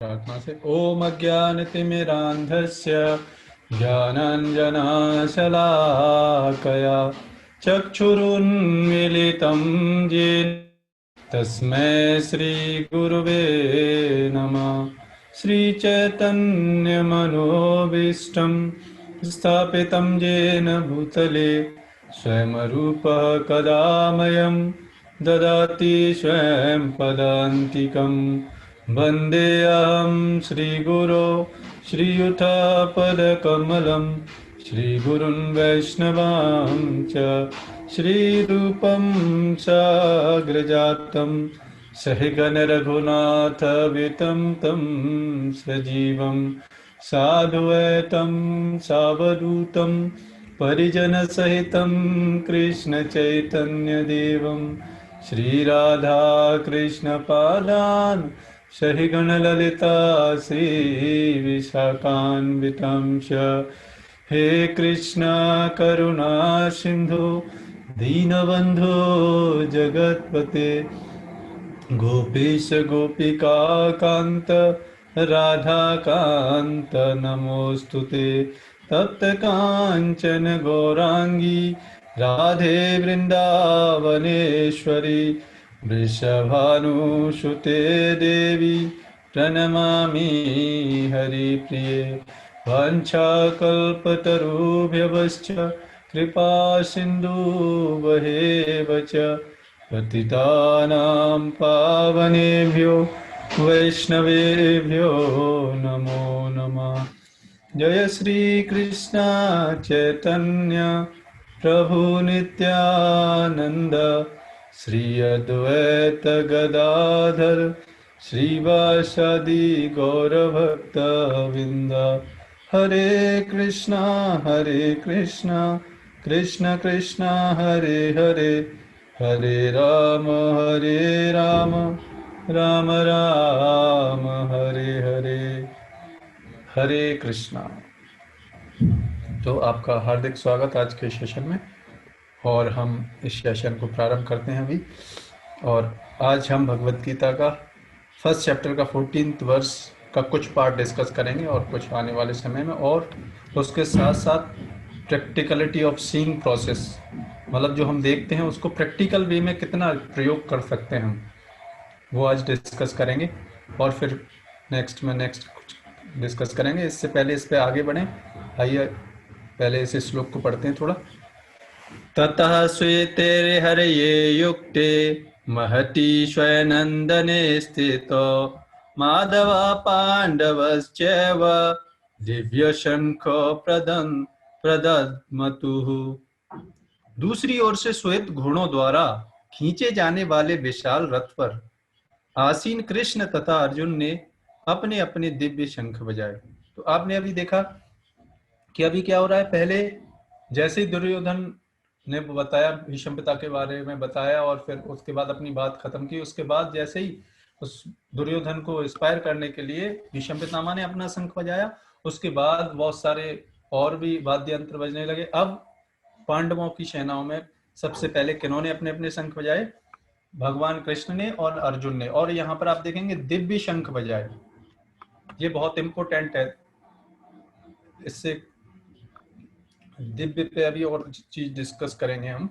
प्रार्थना से ओम अज्ञानतिमिरान्धस्य ज्ञानाञ्जनशलाकया चक्षुरुन्मीलितं येन तस्मै श्रीगुरुवे नमः। श्रीचैतन्यमनोभीष्टं स्थापितं येन भूतले स्वयंरूपः कदा मह्यं ददाति स्वयं पदान्तिकम्। वन्देऽहं श्रीगुरो श्रीयुतापदकमलं श्रीगुरुन् वैष्णवांश्च श्रीरूपं साग्रजातं सहिगणरघुनाथवितं तं सजीवं साद्वैतं सावधूतं परिजनसहितं कृष्णचैतन्यदेवं श्रीराधाकृष्णपादान् सहिगणललिता श्रीविशाखान्वितांश्च। हे कृष्ण करुणा सिन्धु दीनबन्धो जगत्पते गोपीश गोपिका कान्त राधाकान्त नमोऽस्तुते। तप्त काञ्चन गौराङ्गी राधे वृन्दावनेश्वरी वृषभानुसुते देवी प्रणमामि हरिप्रिये। वाञ्छाकल्पतरुभ्यश्च कृपा सिन्धुभ्येव च पतितानां पावनेभ्यो वैष्णवेभ्यो नमो नमः। जय श्री कृष्ण चैतन्य प्रभु नित्यानंद श्री अद्वैत गदाधर श्रीवासादि गौरभक्तवृंद। हरे कृष्णा कृष्ण कृष्ण हरे हरे, हरे राम राम राम हरे हरे। हरे कृष्णा। तो आपका हार्दिक स्वागत आज के सेशन में, और हम इस सेशन को प्रारंभ करते हैं अभी। और आज हम भगवत गीता का फर्स्ट चैप्टर का 14th वर्स का कुछ पार्ट डिस्कस करेंगे और कुछ आने वाले समय में, और उसके साथ साथ प्रैक्टिकलिटी ऑफ सीइंग प्रोसेस, मतलब जो हम देखते हैं उसको प्रैक्टिकल वे में कितना प्रयोग कर सकते हैं हम, वो आज डिस्कस करेंगे। और फिर नेक्स्ट कुछ डिस्कस करेंगे। इससे पहले इस पे आगे बढ़ें, आइए पहले इस श्लोक को पढ़ते हैं थोड़ा। ततः श्वेते हरये युक्ते महती स्वयनंदने स्थितो माधव पांडवश्चैव दिव्य शंखो प्रदद्मतुः। दूसरी ओर से श्वेत घोड़ों द्वारा खींचे जाने वाले विशाल रथ पर आसीन कृष्ण तथा अर्जुन ने अपने अपने दिव्य शंख बजाए। तो आपने अभी देखा कि अभी क्या हो रहा है। पहले जैसे ही दुर्योधन ने बताया, भीष्म पिता के बारे में बताया, और फिर उसके बाद अपनी बात खत्म की, उसके बाद जैसे ही उस दुर्योधन को इंस्पायर करने के लिए भीष्म पितामह ने अपना शंख बजाया, उसके बाद बहुत सारे और भी वाद्य यंत्र बजने लगे। अब पांडवों की सेनाओं में सबसे पहले किन्होंने अपने अपने शंख बजाए? भगवान कृष्ण ने और अर्जुन ने। और यहाँ पर आप देखेंगे दिव्य शंख बजाए। ये बहुत इंपॉर्टेंट है। इससे दिव्य पे अभी और चीज डिस्कस करेंगे हम।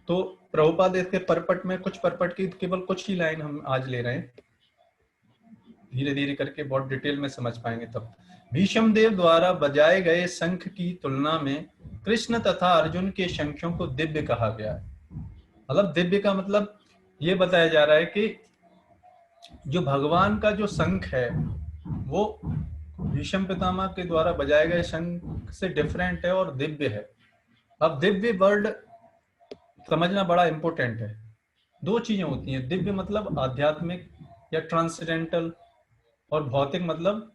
तो प्रभुपाद इसके परपट में, कुछ परपट की केवल कुछ ही लाइन हम आज ले रहे हैं, धीरे धीरे करके बहुत डिटेल में समझ पाएंगे तब। भीष्म देव द्वारा बजाए गए शंख की तुलना में कृष्ण तथा अर्जुन के शंखों को दिव्य कहा गया है। मतलब दिव्य का मतलब ये बताया जा रहा है कि जो भगवान का जो शंख है वो भीष्म पितामह के द्वारा बजाए गए शंख से डिफरेंट है और दिव्य है। अब दिव्य वर्ड समझना बड़ा इंपॉर्टेंट है। दो चीजें होती हैं, दिव्य मतलब आध्यात्मिक या ट्रांसेंडेंटल, और भौतिक मतलब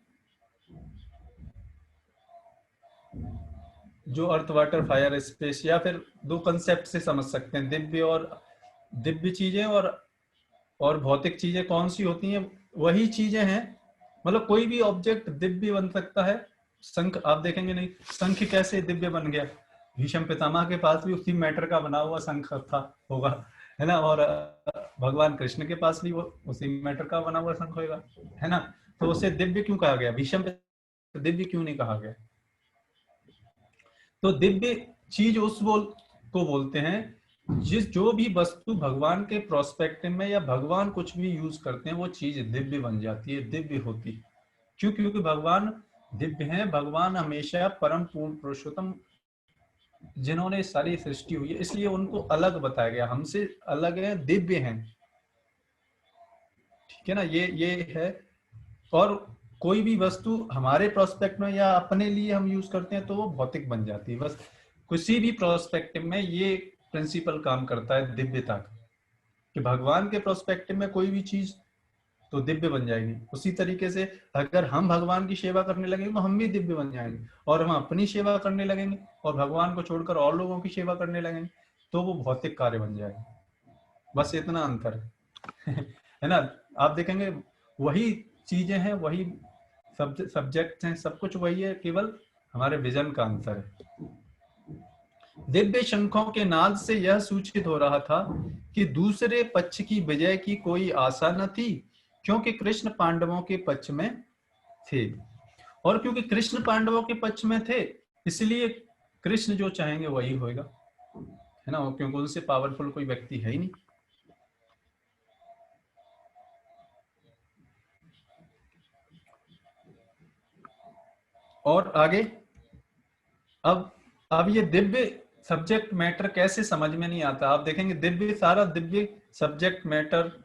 जो अर्थ वाटर फायर स्पेस, या फिर दो कंसेप्ट से समझ सकते हैं। दिव्य चीजें और भौतिक चीजें कौन सी होती हैं? वही चीजें हैं, मतलब कोई भी ऑब्जेक्ट दिव्य बन सकता है। शंख आप देखेंगे नहीं, शंख कैसे दिव्य बन गया? भीष्म पितामह के पास भी उसी मैटर का बना हुआ शंख था होगा, है ना। और भगवान कृष्ण के पास भी वो उसी मैटर का बना हुआ शंख होगा, है ना। तो उसे दिव्य क्यों कहा गया, भीष्म पे दिव्य क्यों नहीं कहा गया। तो दिव्य चीज उस को बोलते हैं जो भी वस्तु भगवान के प्रोस्पेक्टिव में या भगवान कुछ भी यूज करते हैं वो चीज दिव्य बन जाती है, दिव्य होती है। क्यों, क्योंकि भगवान दिव्य हैं, भगवान हमेशा परम पूर्ण पुरुषोत्तम जिन्होंने सारी सृष्टि हुई है, इसलिए उनको अलग बताया गया, हमसे अलग है, दिव्य हैं, ठीक है ना। ये है। और कोई भी वस्तु हमारे प्रोस्पेक्ट में या अपने लिए हम यूज करते हैं तो वो भौतिक बन जाती है। बस किसी भी प्रोस्पेक्टिव में ये प्रिंसिपल काम करता है दिव्यता का, कि भगवान के प्रोस्पेक्टिव में कोई भी चीज तो दिव्य बन जाएगी। उसी तरीके से अगर हम भगवान की सेवा करने लगेंगे तो हम भी दिव्य बन जाएंगे, और हम अपनी सेवा करने लगेंगे और भगवान को छोड़कर और लोगों की सेवा करने लगेंगे तो वो भौतिक कार्य बन जाएगा। बस इतना अंतर है है ना। आप देखेंगे वही चीजें हैं, वही सब्जेक्ट हैं, सब कुछ वही है, केवल हमारे विजन का अंतर है। दिव्य शंखों के नाद से यह सूचित हो रहा था कि दूसरे पक्ष की विजय की कोई आशा न थी, क्योंकि कृष्ण पांडवों के पक्ष में थे। और क्योंकि कृष्ण पांडवों के पक्ष में थे इसलिए कृष्ण जो चाहेंगे वही होगा, है ना, क्योंकि उनसे पावरफुल कोई व्यक्ति है ही नहीं। और आगे अब ये दिव्य सब्जेक्ट मैटर कैसे समझ में नहीं आता। आप देखेंगे दिव्य, सारा दिव्य सब्जेक्ट मैटर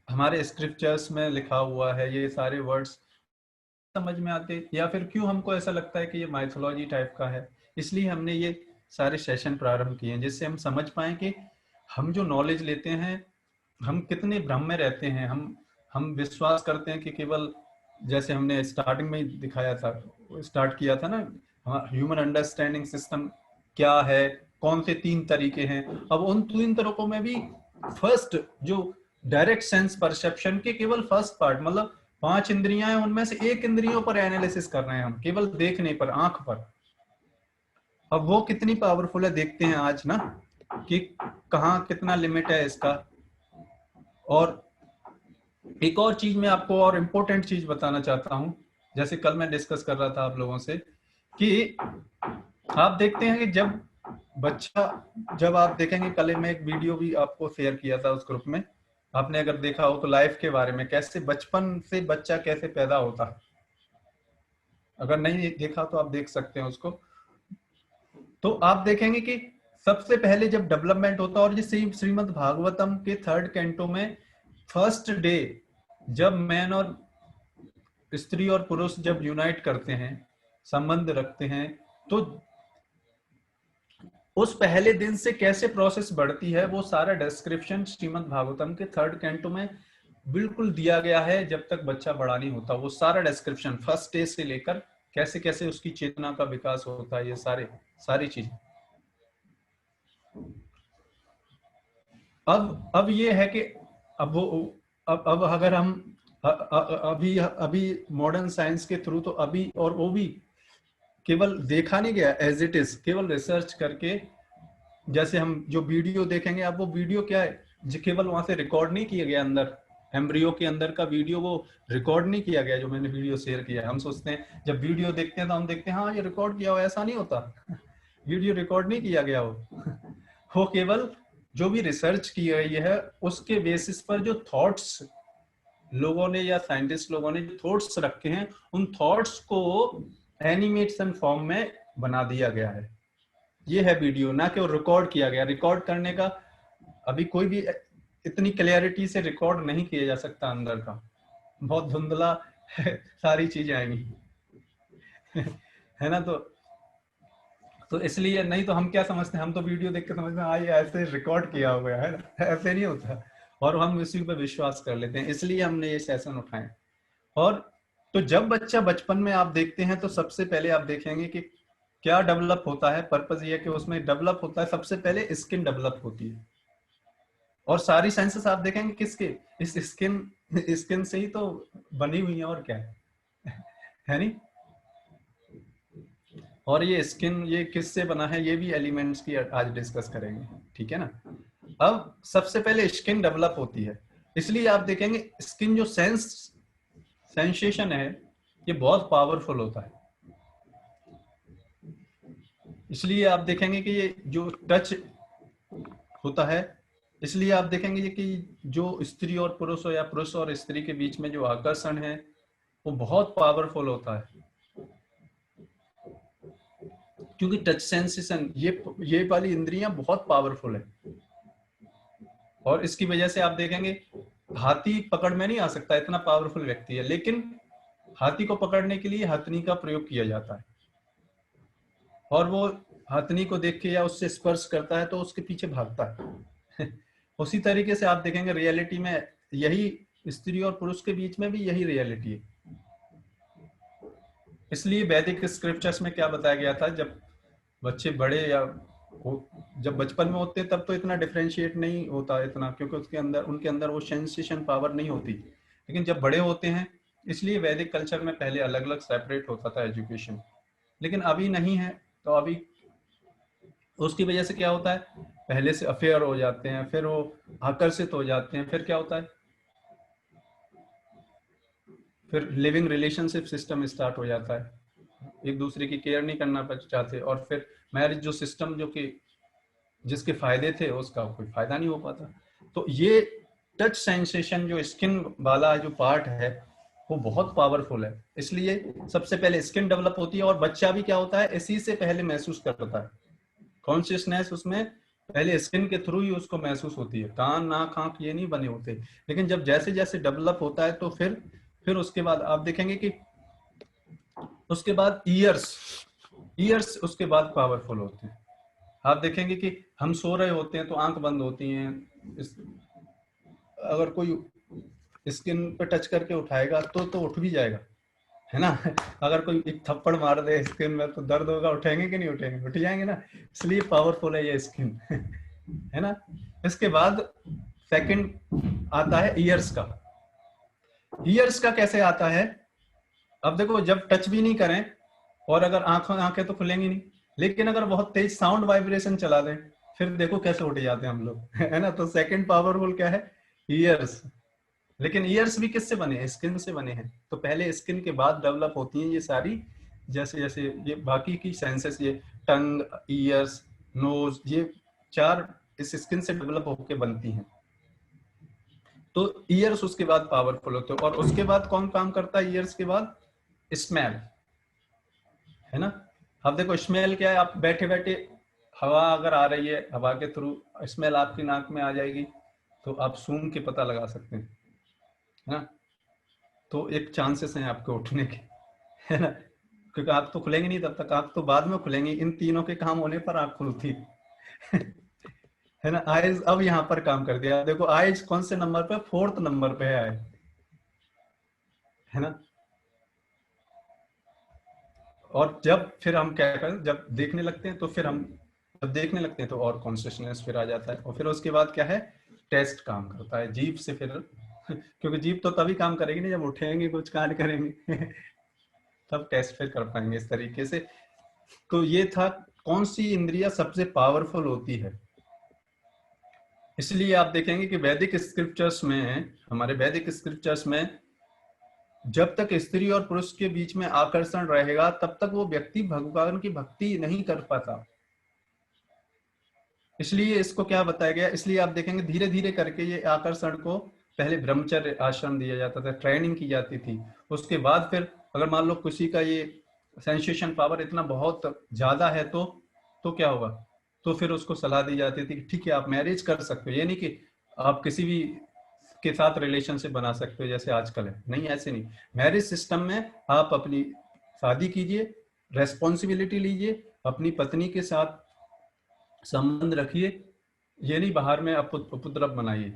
हमारे स्क्रिप्चर्स में लिखा हुआ है, ये सारे वर्ड्स समझ में आते, या फिर क्यों हमको ऐसा लगता है कि ये माइथोलॉजी टाइप का है। इसलिए हमने ये सारे सेशन प्रारंभ किए हैं, जिससे हम समझ पाए कि हम जो नॉलेज लेते हैं हम कितने भ्रम में रहते हैं। हम विश्वास करते हैं कि केवल, जैसे हमने स्टार्टिंग में ही दिखाया था, स्टार्ट किया था ना, ह्यूमन अंडरस्टैंडिंग सिस्टम क्या है, कौन से 3 तरीके हैं। अब उन 3 तरीकों में भी फर्स्ट जो डायरेक्ट सेंस परसेप्शन के केवल फर्स्ट पार्ट, मतलब 5 इंद्रियां हैं उनमें से एक इंद्रियों पर एनालिसिस कर रहे हैं हम, केवल देखने पर, आंख पर। अब वो कितनी पावरफुल है देखते हैं आज ना, कि कहाँ कितना लिमिट है इसका। और एक और चीज मैं आपको और इम्पोर्टेंट चीज बताना चाहता हूं, जैसे कल मैं डिस्कस कर रहा था आप लोगों से, कि आप देखते हैं कि जब आप देखेंगे, कल मैं एक वीडियो भी आपको शेयर किया था उस ग्रुप में, आपने अगर देखा हो तो, लाइफ के बारे में, कैसे बचपन से बच्चा कैसे पैदा होता है। अगर नहीं देखा तो आप देख सकते हैं उसको। तो आप देखेंगे कि सबसे पहले जब डेवलपमेंट होता है, और ये श्रीमद् भागवतम के 3rd कैंटो में फर्स्ट डे जब मैन और स्त्री और पुरुष जब यूनाइट करते हैं, संबंध रखते हैं, तो उस पहले दिन से कैसे प्रोसेस बढ़ती है वो सारा डिस्क्रिप्शन श्रीमद् भागवतम के 3rd कैंटो में बिल्कुल दिया गया है। जब तक बच्चा बड़ा नहीं होता वो सारा डिस्क्रिप्शन फर्स्ट डे से लेकर कैसे कैसे उसकी चेतना का विकास होता है, ये सारी चीज। अब ये है कि अब वो अब अगर हम अभी अभी मॉडर्न साइंस के थ्रू, तो अभी, और वो भी केवल देखा नहीं गया एज इट इज, केवल रिसर्च करके, जैसे हम जो वीडियो देखेंगे, अब वो वीडियो क्या है, जो केवल वहां से रिकॉर्ड नहीं किया गया, अंदर एम्ब्रियो के अंदर का वीडियो वो रिकॉर्ड नहीं किया गया, जो मैंने वीडियो शेयर किया। हम सोचते हैं जब वीडियो देखते हैं तो हम देखते हैं हाँ ये रिकॉर्ड किया हुआ, ऐसा नहीं होता वीडियो रिकॉर्ड नहीं किया गया वो केवल जो भी रिसर्च की गई है उसके बेसिस पर जो थॉट्स लोगों ने या साइंटिस्ट लोगों ने जो थॉट्स रखे हैं, उन थॉट्स को एनिमेशन फॉर्म में बना दिया गया है। ये है वीडियो, ना कि वो रिकॉर्ड किया गया। रिकॉर्ड करने का अभी कोई भी इतनी क्लैरिटी से रिकॉर्ड नहीं किया जा सकता, अंदर का बहुत धुंधला सारी चीजें आएंगी है ना। तो इसलिए, नहीं तो हम क्या समझते हैं, हम तो वीडियो देख के समझते हैं हाँ ये ऐसे रिकॉर्ड किया हुआ है ना, ऐसे नहीं होता, और हम इसी पर विश्वास कर लेते हैं। इसलिए हमने ये सेशन उठाए। और तो जब बच्चा बचपन में आप देखते हैं तो सबसे पहले आप देखेंगे कि क्या डेवलप होता है। पर्पस ये है कि उसमें डेवलप होता है, सबसे पहले स्किन डेवलप होती है। और सारी सेंसेस आप देखेंगे किसके, इस स्किन से ही तो बनी हुई है, और क्या है नहीं। और ये स्किन ये किससे बना है, ये भी एलिमेंट्स की आज डिस्कस करेंगे, ठीक है ना। अब सबसे पहले स्किन डेवलप होती है, इसलिए आप देखेंगे स्किन जो सेंसेशन है ये बहुत पावरफुल होता है। इसलिए आप देखेंगे कि ये जो टच होता है, इसलिए आप देखेंगे कि जो स्त्री और पुरुष हो या पुरुष और स्त्री के बीच में जो आकर्षण है वो बहुत पावरफुल होता है, क्योंकि टच सेंसेशन ये वाली इंद्रियां बहुत पावरफुल है। और इसकी वजह से आप देखेंगे हाथी पकड़ में नहीं आ सकता, इतना पावरफुल व्यक्ति है, लेकिन हाथी को पकड़ने के लिए हथनी का प्रयोग किया जाता है, और वो हथनी को देख के या उससे स्पर्श करता है तो उसके पीछे भागता है। उसी तरीके से आप देखेंगे रियलिटी में यही स्त्री और पुरुष के बीच में भी यही रियलिटी है। इसलिए वैदिक स्क्रिप्चर्स में क्या बताया गया था, जब बच्चे बड़े या जब बचपन में होते तब तो इतना डिफरेंशिएट नहीं होता इतना, क्योंकि उनके अंदर वो सेंसेशन पावर नहीं होती, लेकिन जब बड़े होते हैं, इसलिए वैदिक कल्चर में पहले अलग अलग सेपरेट होता था एजुकेशन, लेकिन अभी नहीं है। तो अभी उसकी वजह से क्या होता है, पहले से अफेयर हो जाते हैं, फिर वो आकर्षित हो जाते हैं, फिर क्या होता है, फिर लिविंग रिलेशनशिप सिस्टम स्टार्ट हो जाता है, एक दूसरे की केयर नहीं करना चाहते, और फिर मैरिज जो सिस्टम जो कि जिसके फायदे थे उसका कोई फायदा नहीं हो पाता। तो ये टच सेंसेशन जो स्किन वाला जो पार्ट है वो बहुत पावरफुल है, इसलिए सबसे पहले स्किन डेवलप होती है, और बच्चा भी क्या होता है इसी से पहले महसूस करता है, कॉन्शियसनेस उसमें पहले स्किन के थ्रू ही उसको महसूस होती है, कान नाक आंख ये नहीं बने होते, लेकिन जब जैसे जैसे डेवलप होता है तो फिर उसके बाद आप देखेंगे कि उसके बाद ईयर्स उसके बाद पावरफुल होते हैं। आप देखेंगे कि हम सो रहे होते हैं तो आंख बंद होती हैं, अगर कोई स्किन पे टच करके उठाएगा तो उठ भी जाएगा, है ना। अगर कोई एक थप्पड़ मार दे स्किन में तो दर्द होगा, उठेंगे कि नहीं उठेंगे, उठ जाएंगे ना, इसलिए पावरफुल है ये स्किन। है ना। इसके बाद सेकंड आता है ईयर्स का। ईयर्स का कैसे आता है, अब देखो जब टच भी नहीं करें और अगर आंखें तो खुलेंगी नहीं, लेकिन अगर बहुत तेज साउंड वाइब्रेशन चला दें फिर देखो कैसे उठ जाते हैं हम लोग। है ना। तो सेकंड पावरफुल क्या है, ईयर्स। लेकिन ईयर्स भी किससे बने हैं, स्किन से बने हैं, तो पहले स्किन के बाद डेवलप होती हैं ये सारी, जैसे जैसे ये बाकी की सेंसेस, ये टंग, ईयर्स, नोज, ये चार इस स्किन से डेवलप होकर बनती हैं। तो ईयर्स उसके बाद पावरफुल होते हैं, और उसके बाद कौन काम करता है ईयर्स के बाद, स्मेल, है ना। अब देखो स्मेल क्या है, आप बैठे बैठे हवा अगर आ रही है, हवा के थ्रू स्मेल आपकी नाक में आ जाएगी तो आप सूंघ के पता लगा सकते हैं, है ना। तो एक चांसेस हैं आपके उठने के, है ना, क्योंकि आंख तो खुलेंगे नहीं तब तक, आंख तो बाद में खुलेंगी, इन तीनों के काम होने पर आंख खुलती। है ना। आइज अब यहाँ पर काम कर दिया, देखो आइज कौन से नंबर पे, फोर्थ नंबर पे है ना। और जब फिर हम क्या करें, जब देखने लगते हैं तो फिर हम जब देखने लगते हैं तो और कॉन्शियसनेस फिर आ जाता है, और फिर उसके बाद क्या है, टेस्ट काम करता है जीभ से फिर। क्योंकि जीभ तो तभी काम करेगी नहीं जब उठेंगे कुछ कांड करेंगे। तब टेस्ट फिर कर पाएंगे इस तरीके से। तो ये था कौन सी इंद्रिया सबसे पावरफुल होती है। इसलिए आप देखेंगे कि वैदिक स्क्रिप्चर्स में, हमारे वैदिक स्क्रिप्चर्स में, जब तक स्त्री और पुरुष के बीच में आकर्षण रहेगा तब तक वो व्यक्ति भगवान की भक्ति नहीं कर पाता। इसलिए इसको क्या बताया गया, इसलिए आप देखेंगे धीरे धीरे करके ये आकर्षण को, पहले ब्रह्मचर्य आश्रम दिया जाता था, ट्रेनिंग की जाती थी, उसके बाद फिर अगर मान लो किसी का ये सेंसेशन पावर इतना बहुत ज्यादा है तो क्या होगा, तो फिर उसको सलाह दी जाती थी कि ठीक है आप मैरिज कर सकते हो, ये नहीं कि आप किसी भी के साथ रिलेशनशिप बना सकते हो जैसे आजकल है, नहीं ऐसे नहीं। मैरिज सिस्टम में आप अपनी शादी कीजिए, रेस्पॉन्सिबिलिटी लीजिए, अपनी पत्नी के साथ संबंध रखिए, ये नहीं बाहर में उपद्रव बनाइए।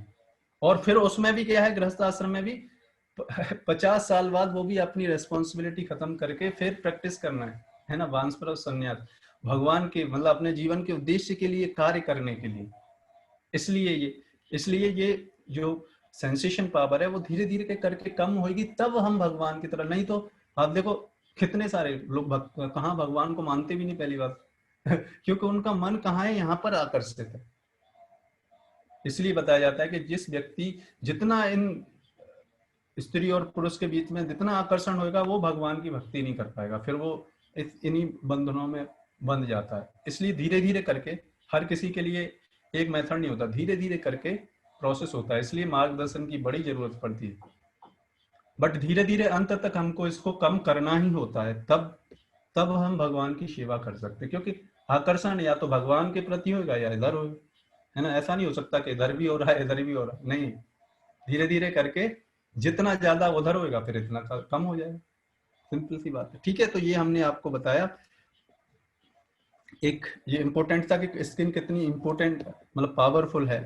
और फिर उसमें भी क्या है, गृहस्थ आश्रम में भी 50 साल बाद वो भी अपनी रेस्पॉन्सिबिलिटी खत्म करके फिर प्रैक्टिस करना है ना, वानप्रस्थ संन्यास, भगवान के मतलब अपने जीवन के उद्देश्य के लिए कार्य करने के लिए। इसलिए ये जो सेंसेशन पावर है वो धीरे धीरे करके कम होगी, तब हम भगवान की तरह, नहीं तो आप देखो कितने सारे लोग कहाँ भगवान को मानते भी नहीं पहली बात। क्योंकि उनका मन कहाँ है, यहाँ पर आकर्षित है। इसलिए बताया जाता है कि जिस व्यक्ति जितना इन स्त्री और पुरुष के बीच में जितना आकर्षण होगा वो भगवान की भक्ति नहीं कर पाएगा, फिर वो इन्हीं बंधनों में बंध जाता है। इसलिए धीरे धीरे करके, हर किसी के लिए एक मेथड नहीं होता, धीरे धीरे करके प्रोसेस होता है, इसलिए मार्गदर्शन की बड़ी जरूरत पड़ती है। बट धीरे धीरे अंत तक हमको इसको कम करना ही होता है, तब हम भगवान की सेवा कर सकते हैं, क्योंकि आकर्षण या तो भगवान के प्रति होगा या इधर होगा, है ना। ऐसा नहीं हो सकता कि इधर भी हो रहा है इधर भी हो रहा है, नहीं, धीरे धीरे करके जितना ज्यादा उधर होगा फिर इतना कम हो जाएगा, सिंपल सी बात है। ठीक है, तो ये हमने आपको बताया, एक ये इंपॉर्टेंट था कि स्किन कितनी इंपॉर्टेंट मतलब पावरफुल है।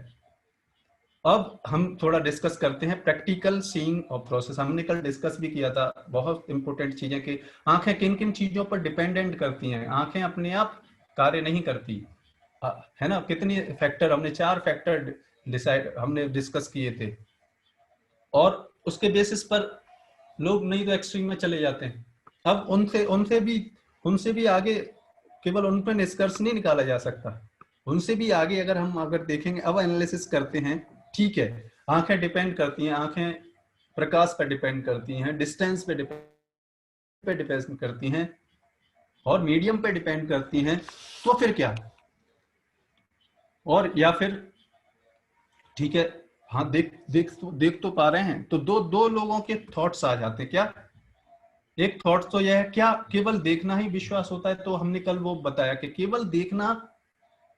अब हम थोड़ा डिस्कस करते हैं प्रैक्टिकल सीइंग और प्रोसेस। हमने कल डिस्कस भी किया था बहुत इंपॉर्टेंट चीजें कि आंखें किन किन चीजों पर डिपेंडेंट करती हैं। आंखें अपने आप कार्य नहीं करती, है ना। कितनी फैक्टर, हमने 4 फैक्टर हमने डिस्कस किए थे, और उसके बेसिस पर लोग नहीं तो एक्सट्रीम में चले जाते हैं। अब उनसे भी आगे केवल उन पर निष्कर्ष नहीं निकाला जा सकता, उनसे भी आगे अगर देखेंगे, अब एनालिसिस करते हैं। ठीक है, आंखें डिपेंड करती हैं, आंखें प्रकाश पर डिपेंड करती हैं, डिस्टेंस पे डिपेंड करती हैं, और मीडियम पे डिपेंड करती हैं, तो फिर क्या? और या फिर ठीक है, हाँ, देख तो पा रहे हैं, तो दो लोगों के थॉट्स आ जाते हैं। क्या? एक थॉट तो यह है, क्या केवल देखना ही विश्वास होता है? तो हमने कल वो बताया कि केवल देखना,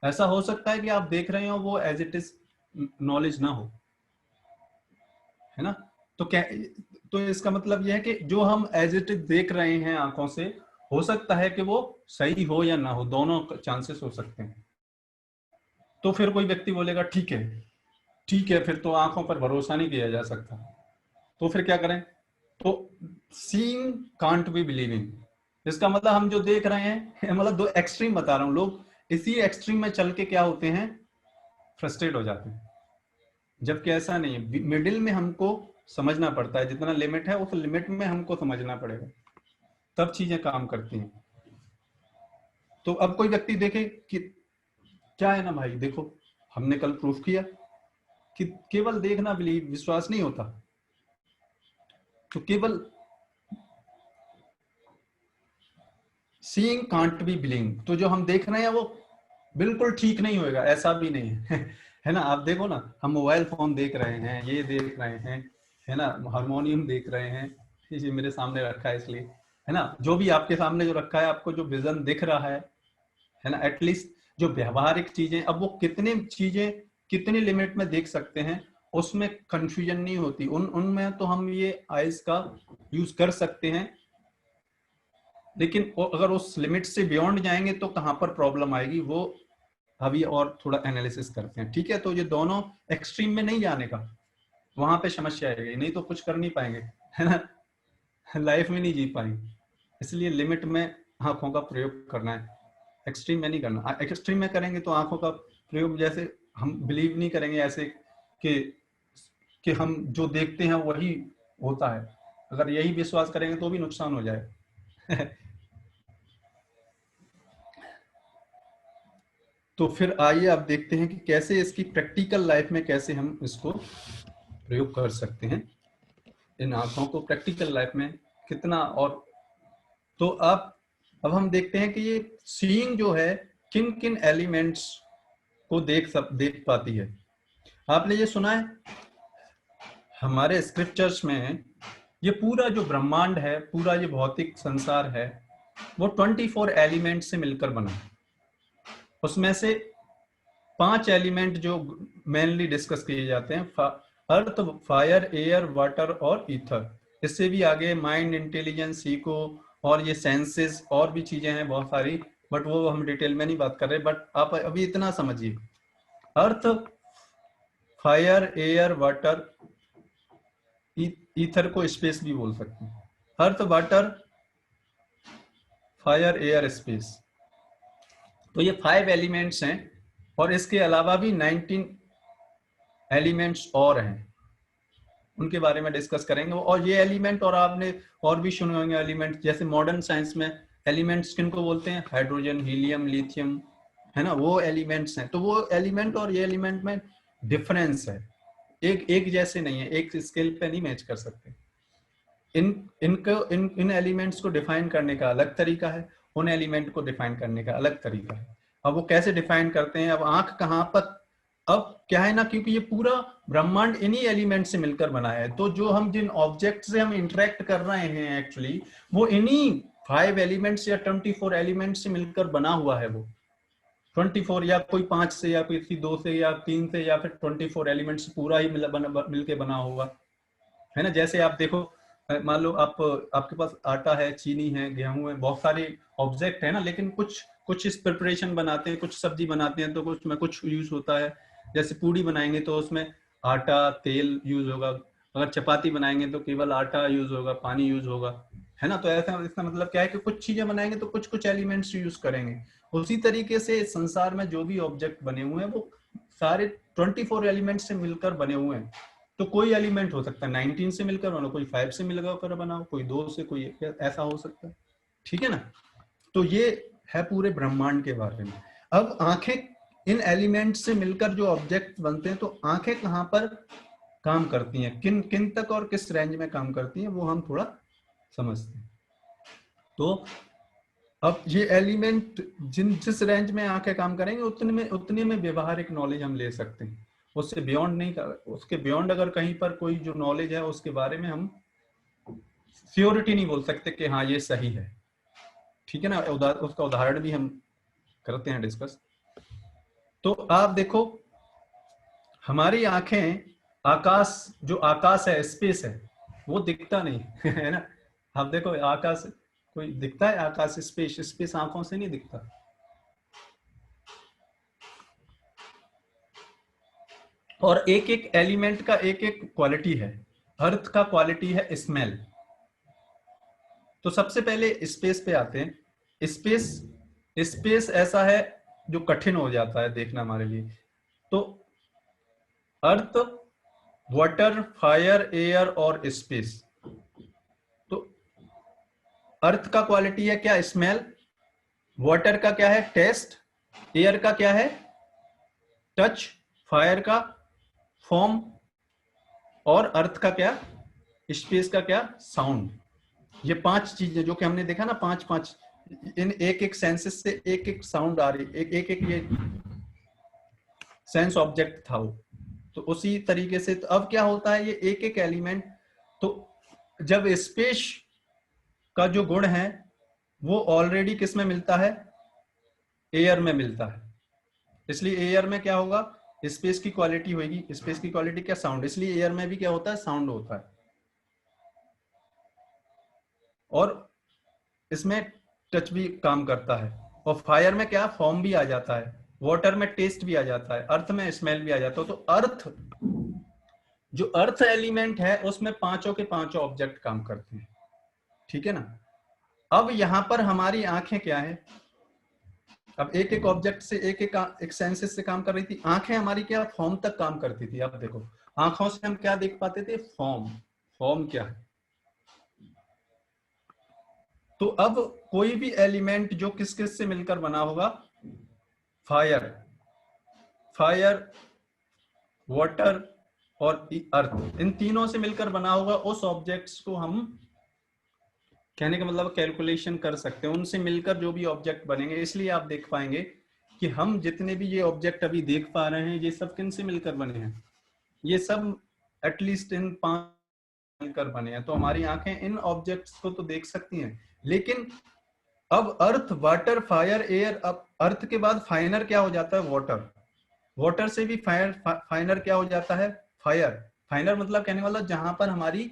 ऐसा हो सकता है कि आप देख रहे हो वो एज इट इज नॉलेज ना हो, है ना। तो क्या, तो इसका मतलब यह है कि जो हम एज इट इज देख रहे हैं आंखों से, हो सकता है कि वो सही हो या ना हो, दोनों चांसेस हो सकते हैं। तो फिर कोई व्यक्ति बोलेगा ठीक है, फिर तो आंखों पर भरोसा नहीं किया जा सकता, तो फिर क्या करें? तो सीइंग कांट बी बिलीविंग, इसका मतलब हम जो देख रहे हैं मतलब 2 एक्सट्रीम बता रहा हूं, लोग इसी एक्सट्रीम में चल के क्या होते हैं, फ्रस्ट्रेट हो जाते हैं। जबकि ऐसा नहीं है, मिडिल में हमको समझना पड़ता है, जितना लिमिट है उस लिमिट में हमको समझना पड़ेगा, तब चीजें काम करती हैं। तो अब कोई व्यक्ति देखे कि क्या है ना भाई, देखो हमने कल प्रूफ किया कि केवल देखना विश्वास नहीं होता, तो केवल सीइंग कांट बी बिलीविंग, तो जो हम देख रहे हैं वो बिल्कुल ठीक नहीं होएगा, ऐसा भी नहीं है है ना। आप देखो ना, हम मोबाइल फोन देख रहे हैं, ये देख रहे हैं, है ना, हारमोनियम देख रहे हैं, ये मेरे सामने रखा है इसलिए, है ना। जो भी आपके सामने जो रखा है, आपको जो विजन दिख रहा है ना, एटलीस्ट जो व्यवहारिक चीजें, अब वो कितनी चीजें कितनी लिमिट में देख सकते हैं, उसमें कंफ्यूजन नहीं होती। उनमें तो हम ये आइज का यूज कर सकते हैं, लेकिन अगर उस लिमिट से बियॉन्ड जाएंगे तो कहां पर प्रॉब्लम आएगी, वो अभी और थोड़ा एनालिसिस करते हैं। ठीक है, तो ये दोनों एक्सट्रीम में नहीं जाने का, वहां पे समस्या आएगी, नहीं तो कुछ कर नहीं पाएंगे, है ना, लाइफ में नहीं जी पाएंगे। इसलिए लिमिट में आंखों का प्रयोग करना है, एक्सट्रीम में नहीं करना। एक्सट्रीम में करेंगे तो आंखों का प्रयोग, जैसे हम बिलीव नहीं करेंगे ऐसे कि हम जो देखते हैं वही होता है, अगर यही विश्वास करेंगे तो भी नुकसान हो जाए तो फिर आइए आप देखते हैं कि कैसे इसकी प्रैक्टिकल लाइफ में कैसे हम इसको प्रयोग कर सकते हैं, इन आंखों को प्रैक्टिकल लाइफ में कितना। और तो अब हम देखते हैं कि ये सीइंग जो है किन किन एलिमेंट्स को देख पाती है। आपने ये सुना है हमारे स्क्रिप्चर्स में, ये पूरा जो ब्रह्मांड है, पूरा ये भौतिक संसार है, वो 24 एलिमेंट से मिलकर बना है। उसमें से 5 एलिमेंट जो मेनली डिस्कस किए जाते हैं, अर्थ, फायर, एयर, वाटर और ईथर। इससे भी आगे माइंड, इंटेलिजेंस, इको और ये सेंसेस और भी चीजें हैं बहुत सारी, बट वो हम डिटेल में नहीं बात कर रहे। बट आप अभी इतना समझिए, अर्थ, फायर, एयर, वाटर, ईथर को स्पेस भी बोल सकते हैं। अर्थ, वाटर, फायर, एयर, स्पेस, तो ये 5 एलिमेंट्स हैं, और इसके अलावा भी 19 एलिमेंट्स और हैं, उनके बारे में डिस्कस करेंगे। और ये एलिमेंट, और आपने और भी सुने होंगे एलिमेंट, जैसे मॉडर्न साइंस में एलिमेंट्स किनको बोलते हैं, हाइड्रोजन, हीलियम, लिथियम, है ना, वो एलिमेंट्स हैं। तो वो एलिमेंट और ये एलिमेंट में डिफरेंस है, एक एक जैसे नहीं है, एक स्केल पे नहीं मैच कर सकते। इन एलिमेंट्स को डिफाइन करने का अलग तरीका है, उन एलिमेंट को डिफाइन करने का अलग तरीका है। अब वो कैसे डिफाइन करते हैं, अब आंख कहाँ पर, अब क्या है ना, क्योंकि ये पूरा ब्रह्मांड इन्हीं एलिमेंट से मिलकर बना है, तो जो हम जिन ऑब्जेक्ट से हम इंटरेक्ट कर रहे हैं एक्चुअली वो इन्हीं 5 एलिमेंट्स या 24 एलिमेंट्स से मिलकर बना हुआ है। वो 24 या कोई 5 से या कोई 2 से या 3 से या फिर 24 एलिमेंट्स पूरा ही मिलके बना हुआ है ना। जैसे आप देखो, मान लो आपके पास आटा है, चीनी है, गेहूं है, बहुत सारे ऑब्जेक्ट है ना, लेकिन कुछ कुछ इस प्रिपरेशन बनाते हैं, कुछ सब्जी बनाते हैं तो कुछ में कुछ यूज होता है। जैसे पूड़ी बनाएंगे तो उसमें आटा तेल यूज होगा, अगर चपाती बनाएंगे तो केवल आटा यूज होगा, पानी यूज होगा, है ना। तो ऐसा इसका मतलब क्या है कि कुछ चीजें बनाएंगे तो कुछ कुछ एलिमेंट्स यूज करेंगे। उसी तरीके से संसार में जो भी ऑब्जेक्ट बने हुए हैं वो सारे 24 एलिमेंट्स से मिलकर बने हुए हैं। तो कोई एलिमेंट हो सकता है 19 से मिलकर बना, कोई 5 से मिलकर बना, कोई 2 से, कोई ऐसा हो सकता है, ठीक है ना। तो ये है पूरे ब्रह्मांड के बारे में। अब आंखें इन एलिमेंट से मिलकर जो ऑब्जेक्ट बनते हैं, तो आंखें कहां पर काम करती हैं, किन किन तक और किस रेंज में काम करती हैं, वो हम थोड़ा समझते हैं। तो अब ये एलिमेंट जिस रेंज में आंखें काम करेंगे उतने में व्यवहारिक नॉलेज हम ले सकते हैं, उससे बियॉन्ड नहीं कर, उसके बियॉन्ड अगर कहीं पर कोई जो नॉलेज है उसके बारे में हम श्योरिटी नहीं बोल सकते कि हाँ ये सही है, ठीक है ना। उसका उदाहरण भी हम करते हैं डिस्कस। तो आप देखो, हमारी आंखें आकाश, जो आकाश है, स्पेस है, वो दिखता नहीं है ना। आप देखो आकाश, कोई दिखता है आकाश, स्पेस, स्पेस आंखों से नहीं दिखता। और एक एक एलिमेंट का एक एक क्वालिटी है। अर्थ का क्वालिटी है स्मेल। तो सबसे पहले स्पेस पे आते हैं। स्पेस स्पेस ऐसा है जो कठिन हो जाता है देखना हमारे लिए। तो अर्थ, वाटर, फायर, एयर और स्पेस। तो अर्थ का क्वालिटी है क्या, स्मेल। वाटर का क्या है, टेस्ट। एयर का क्या है, टच। फायर का फॉर्म। और अर्थ का क्या, स्पेस का क्या, साउंड। ये 5 चीजें जो कि हमने देखा ना, 5 इन एक एक सेंसेस से एक एक साउंड आ रही, एक एक ये सेंस ऑब्जेक्ट था वो। तो उसी तरीके से तो अब क्या होता है, ये एक एक एलिमेंट, तो जब स्पेस का जो गुण है वो ऑलरेडी किस में मिलता है, एयर में मिलता है। इसलिए एयर में क्या होगा, स्पेस की क्वालिटी होगी। स्पेस की क्वालिटी क्या, साउंड। इसलिए एयर में भी क्या होता है, साउंड होता है। और इसमें टच भी काम करता है। और फायर में क्या, फॉर्म भी आ जाता है। वाटर में टेस्ट भी आ जाता है। अर्थ में स्मेल भी आ जाता है। तो अर्थ, जो अर्थ एलिमेंट है उसमें पांचों के पांचों ऑब्जेक्ट काम करते हैं, ठीक है ना। अब यहां पर हमारी आंखें क्या है, अब एक एक ऑब्जेक्ट से एक सेंसेस से काम कर रही थी। आंखें हमारी क्या, फॉर्म तक काम करती थी। अब देखो, आंखों से हम क्या देख पाते थे, फॉर्म। फॉर्म क्या है, तो अब कोई भी एलिमेंट जो किस किस से मिलकर बना होगा, फायर, फायर, वाटर और अर्थ, इन तीनों से मिलकर बना होगा, उस ऑब्जेक्ट्स को हम, कहने का मतलब कैलकुलेशन कर सकते हैं, उनसे मिलकर जो भी ऑब्जेक्ट बनेंगे। इसलिए आप देख पाएंगे कि हम जितने भी ये ऑब्जेक्ट अभी देख पा रहे हैं, ये सब किन से मिलकर बने हैं, ये सब एटलीस्ट इन 5 मिलकर बने हैं। तो हमारी आंखें इन ऑब्जेक्ट्स को तो देख सकती हैं, लेकिन अब अर्थ, वाटर, फायर, एयर, अब अर्थ के बाद फाइनर क्या हो जाता है, वाटर। वाटर से भी फाइनर क्या हो जाता है, फायर। फाइनर मतलब कहने वाला जहां पर हमारी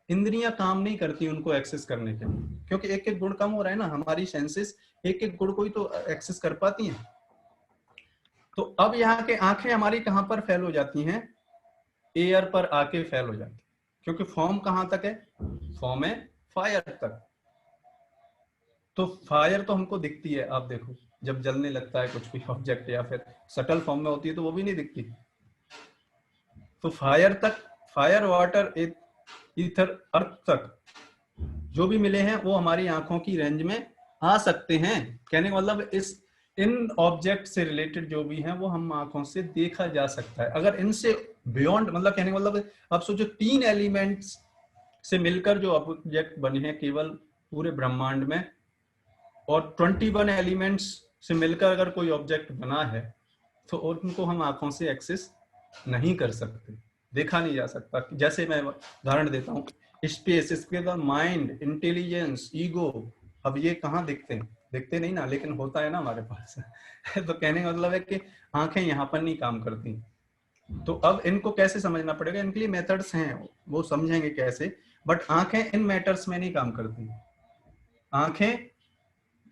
इंद्रियां काम नहीं करती उनको एक्सेस करने के लिए, क्योंकि एक एक गुण कम हो रहा है ना, हमारी सेंसेस एक एक गुण को ही तो एक्सेस कर पाती हैं। तो अब यहाँ के आंखें हमारी कहां पर फेल हो जाती हैं, एयर पर आके फेल हो जाती है, क्योंकि फॉर्म कहां तक है, फॉर्म है फायर तक। तो फायर तो हमको दिखती है, आप देखो जब जलने लगता है कुछ भी ऑब्जेक्ट, या फिर सटल फॉर्म में होती है तो वो भी नहीं दिखती। तो फायर तक, फायर, वाटर, ईथर, अर्थ तक जो भी मिले हैं वो हमारी आंखों की रेंज में आ सकते हैं। कहने का मतलब इन ऑब्जेक्ट से रिलेटेड जो भी हैं वो हम आंखों से देखा जा सकता है। अगर इनसे बियॉन्ड, मतलब कहने का मतलब आप सोचो 3 एलिमेंट्स से मिलकर जो ऑब्जेक्ट बने हैं केवल पूरे ब्रह्मांड में, और 21 एलिमेंट्स से मिलकर अगर कोई ऑब्जेक्ट बना है तो उनको हम आंखों से एक्सेस नहीं कर सकते, देखा नहीं जा सकता। जैसे मैं उदाहरण देता हूँ, स्पेस, इसके बाद माइंड, इंटेलिजेंस, ईगो, अब ये कहाँ दिखते हैं? दिखते नहीं ना, लेकिन होता है ना हमारे पास। तो कहने का मतलब है कि आंखें यहाँ पर नहीं काम करती। तो अब इनको कैसे समझना पड़ेगा, इनके लिए मेथड्स हैं, वो समझेंगे कैसे। बट आंखें इन मैटर्स में नहीं काम करती। आंखें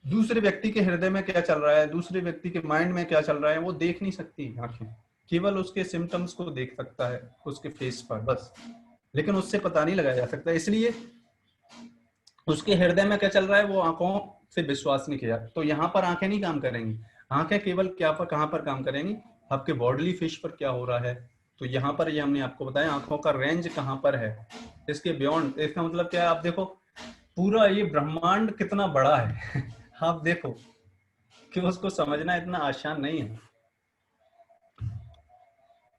दूसरे व्यक्ति के हृदय में क्या चल रहा है, दूसरे व्यक्ति के माइंड में क्या चल रहा है, वो देख नहीं सकती आंखें। केवल उसके सिम्टम्स को देख सकता है उसके फेस पर बस, लेकिन उससे पता नहीं लगाया जा सकता। इसलिए उसके हृदय में क्या चल रहा है वो आंखों से विश्वास नहीं किया। तो यहाँ पर आंखें नहीं काम करेंगी। आंखें केवल क्या पर, कहाँ पर काम करेंगी, आपके बॉडीली फिश पर क्या हो रहा है। तो यहाँ पर ये हमने आपको बताया आंखों का रेंज कहाँ पर है, इसके बियॉन्ड। इसका मतलब क्या है, आप देखो पूरा ये ब्रह्मांड कितना बड़ा है। आप देखो कि उसको समझना इतना आसान नहीं है।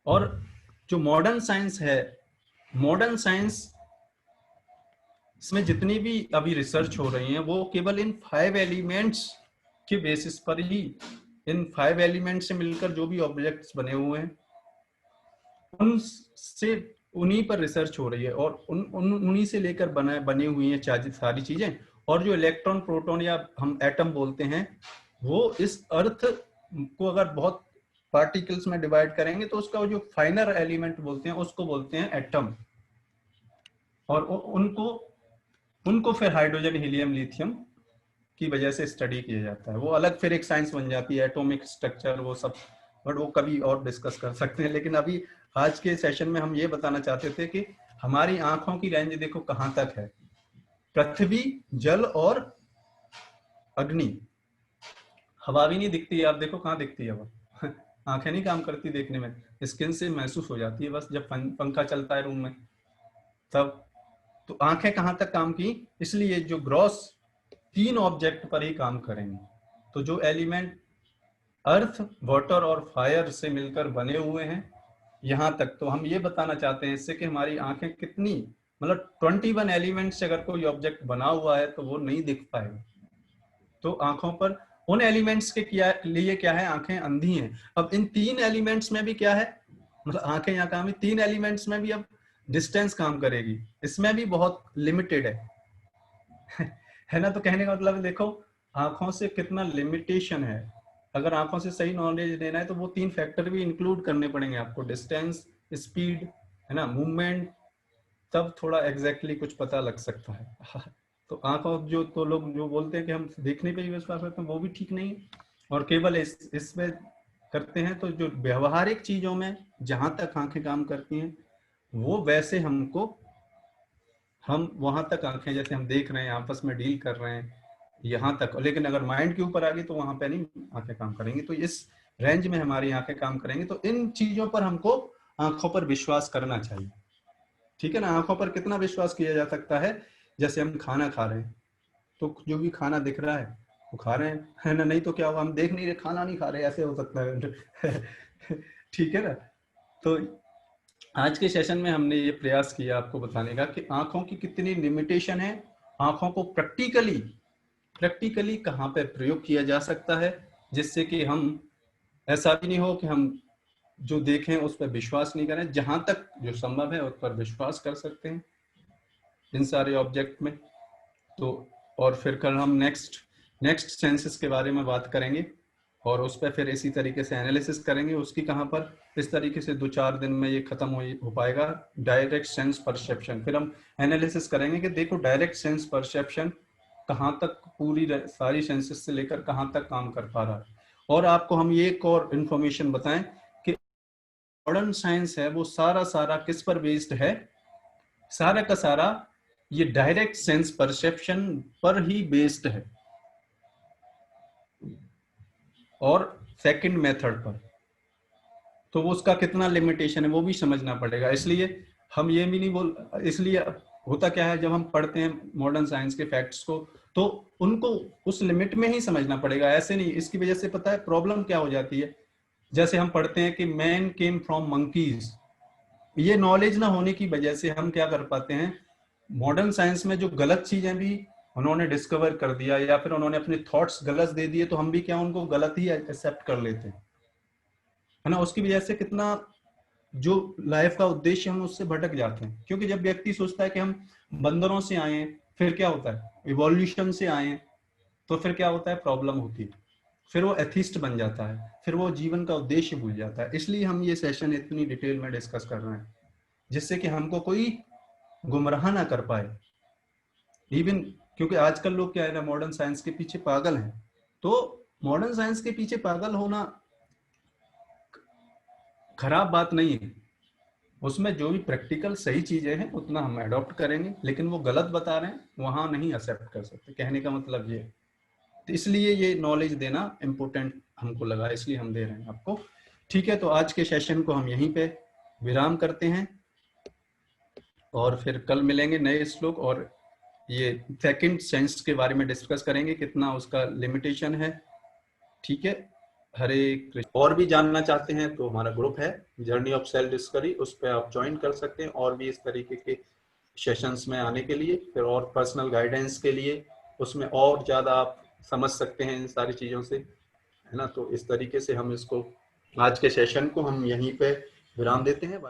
और जो मॉडर्न साइंस है, मॉडर्न साइंस इसमें जितनी भी अभी रिसर्च हो रही है वो केवल इन 5 एलिमेंट्स के बेसिस पर ही, इन 5 एलिमेंट्स से मिलकर जो भी ऑब्जेक्ट्स बने हुए हैं उनसे, उन्हीं पर रिसर्च हो रही है। और उन्हीं से लेकर बनी हुई है सारी चीजें। और जो इलेक्ट्रॉन, प्रोटॉन या हम एटम बोलते हैं, वो इस अर्थ को अगर बहुत पार्टिकल्स में डिवाइड करेंगे तो उसका जो फाइनर एलिमेंट बोलते हैं उसको बोलते हैं एटम। और उनको फिर हाइड्रोजन, हीलियम, लिथियम की वजह से स्टडी किया जाता है। वो अलग फिर एक साइंस बन जाती है, एटॉमिक स्ट्रक्चर, वो सब, बट वो कभी और डिस्कस कर सकते हैं। लेकिन अभी आज के सेशन में हम ये बताना चाहते थे कि हमारी आंखों की रेंज देखो कहाँ तक है। पृथ्वी, जल और अग्नि। हवा भी नहीं दिखती है, आप देखो कहाँ दिखती है हवा। आंखें नहीं काम करती देखने में, स्किन से महसूस हो जाती है बस जब पंखा चलता है रूम में तब। तो आंखें कहाँ तक काम की, इसलिए जो ग्रॉस 3 ऑब्जेक्ट पर ही काम करेंगे। तो जो एलिमेंट अर्थ, वाटर और फायर से मिलकर बने हुए हैं यहाँ तक, तो हम ये बताना चाहते हैं इससे कि हमारी आंखें कितनी, मतलब 21 एलिमेंट से अगर कोई ऑब्जेक्ट बना हुआ है तो वो नहीं दिख पाएगा। तो आंखों पर उन एलिमेंट्स के लिए क्या है, आंखें अंधी हैं। अब इन 3 एलिमेंट्स में भी क्या है, मतलब आंखें यहाँ काम है, 3 एलिमेंट्स में भी अब डिस्टेंस काम करेगी, इसमें भी बहुत लिमिटेड है। है ना। तो कहने का मतलब देखो आंखों से कितना लिमिटेशन है। अगर आंखों से सही नॉलेज लेना है तो वो 3 फैक्टर भी इंक्लूड करने पड़ेंगे आपको, डिस्टेंस, स्पीड, है ना, मूवमेंट, तब थोड़ा एग्जैक्टली कुछ पता लग सकता है। तो आंखों जो, तो लोग जो बोलते हैं कि हम देखने पे ही विश्वास करते हैं, वो भी ठीक नहीं है। और केवल इसमें करते हैं तो जो व्यवहारिक चीजों में जहां तक आंखें काम करती हैं वो वैसे हमको, हम वहां तक आंखें जैसे हम देख रहे हैं, आपस में डील कर रहे हैं यहाँ तक। लेकिन अगर माइंड के ऊपर आ गई तो वहां पे नहीं आंखें काम करेंगी। तो इस रेंज में हमारी आंखें काम करेंगी। तो इन चीजों पर हमको आंखों पर विश्वास करना चाहिए, ठीक है ना। आंखों पर कितना विश्वास किया जा सकता है, जैसे हम खाना खा रहे हैं तो जो भी खाना दिख रहा है वो खा रहे हैं, है ना। नहीं तो क्या होगा, हम देख नहीं रहे, खाना नहीं खा रहे, ऐसे हो सकता है। ठीक है ना। तो आज के सेशन में हमने ये प्रयास किया आपको बताने का कि आंखों की कितनी लिमिटेशन है, आंखों को प्रैक्टिकली कहाँ पर प्रयोग किया जा सकता है, जिससे कि हम, ऐसा भी नहीं हो कि हम जो देखें उस पर विश्वास नहीं करें, जहां तक जो संभव है उस पर विश्वास कर सकते हैं इन सारे ऑब्जेक्ट में। तो और फिर कल हम नेक्स्ट सेंसेस के बारे में बात करेंगे और उस पर फिर इसी तरीके से एनालिसिस करेंगे उसकी, कहाँ पर इस तरीके से 2-4 दिन में ये खत्म हो पाएगा डायरेक्ट सेंस परसेप्शन। फिर हम एनालिसिस करेंगे कि देखो डायरेक्ट सेंस परसेप्शन कहाँ तक पूरी सारी सेंसेस से लेकर कहाँ तक काम कर पा रहा है। और आपको हम ये एक और इन्फॉर्मेशन बताएं कि मॉडर्न साइंस है वो सारा किस पर बेस्ड है, सारा का सारा ये डायरेक्ट सेंस परसेप्शन पर ही बेस्ड है और सेकंड मेथड पर। तो वो उसका कितना लिमिटेशन है वो भी समझना पड़ेगा। इसलिए हम ये भी नहीं इसलिए होता क्या है, जब हम पढ़ते हैं मॉडर्न साइंस के फैक्ट्स को तो उनको उस लिमिट में ही समझना पड़ेगा, ऐसे नहीं। इसकी वजह से पता है प्रॉब्लम क्या हो जाती है, जैसे हम पढ़ते हैं कि मैन केम फ्रॉम मंकीज, ये नॉलेज ना होने की वजह से हम क्या कर पाते हैं, मॉडर्न साइंस में जो गलत चीजें भी उन्होंने डिस्कवर कर दिया या फिर उन्होंने अपने थॉट्स गलत दे दिए, तो हम भी क्या उनको गलत ही एक्सेप्ट कर लेते हैं, है ना। उसकी वजह से कितना जो लाइफ का उद्देश्य हम उससे भटक जाते हैं। क्योंकि जब व्यक्ति सोचता है कि हम बंदरों से आए हैं, फिर क्या होता है, इवोल्यूशन से आए हैं, तो फिर क्या होता है, प्रॉब्लम होती है, फिर वो एथिस्ट बन जाता है, फिर वो जीवन का उद्देश्य भूल जाता है। इसलिए हम ये सेशन इतनी डिटेल में डिस्कस कर रहे हैं, जिससे कि हमको कोई गुमराह ना कर पाए इवन। क्योंकि आजकल लोग क्या है ना, मॉडर्न साइंस के पीछे पागल हैं। तो मॉडर्न साइंस के पीछे पागल होना खराब बात नहीं है, उसमें जो भी प्रैक्टिकल सही चीजें हैं उतना हम अडॉप्ट करेंगे, लेकिन वो गलत बता रहे हैं वहां नहीं एक्सेप्ट कर सकते, कहने का मतलब ये। तो इसलिए ये नॉलेज देना इम्पोर्टेंट हमको लगा, इसलिए हम दे रहे हैं आपको। ठीक है, तो आज के सेशन को हम यहीं पे विराम करते हैं और फिर कल मिलेंगे नए श्लोक, और ये सेकंड सेंस के बारे में डिस्कस करेंगे, कितना उसका लिमिटेशन है। ठीक है, हरे कृष्ण। और भी जानना चाहते हैं तो हमारा ग्रुप है जर्नी ऑफ सेल्फ डिस्कवरी, उस पर आप ज्वाइन कर सकते हैं और भी इस तरीके के सेशंस में आने के लिए, फिर और पर्सनल गाइडेंस के लिए उसमें और ज़्यादा आप समझ सकते हैं इन सारी चीज़ों से, है ना। तो इस तरीके से हम इसको, आज के सेशन को हम यहीं पे विराम देते हैं।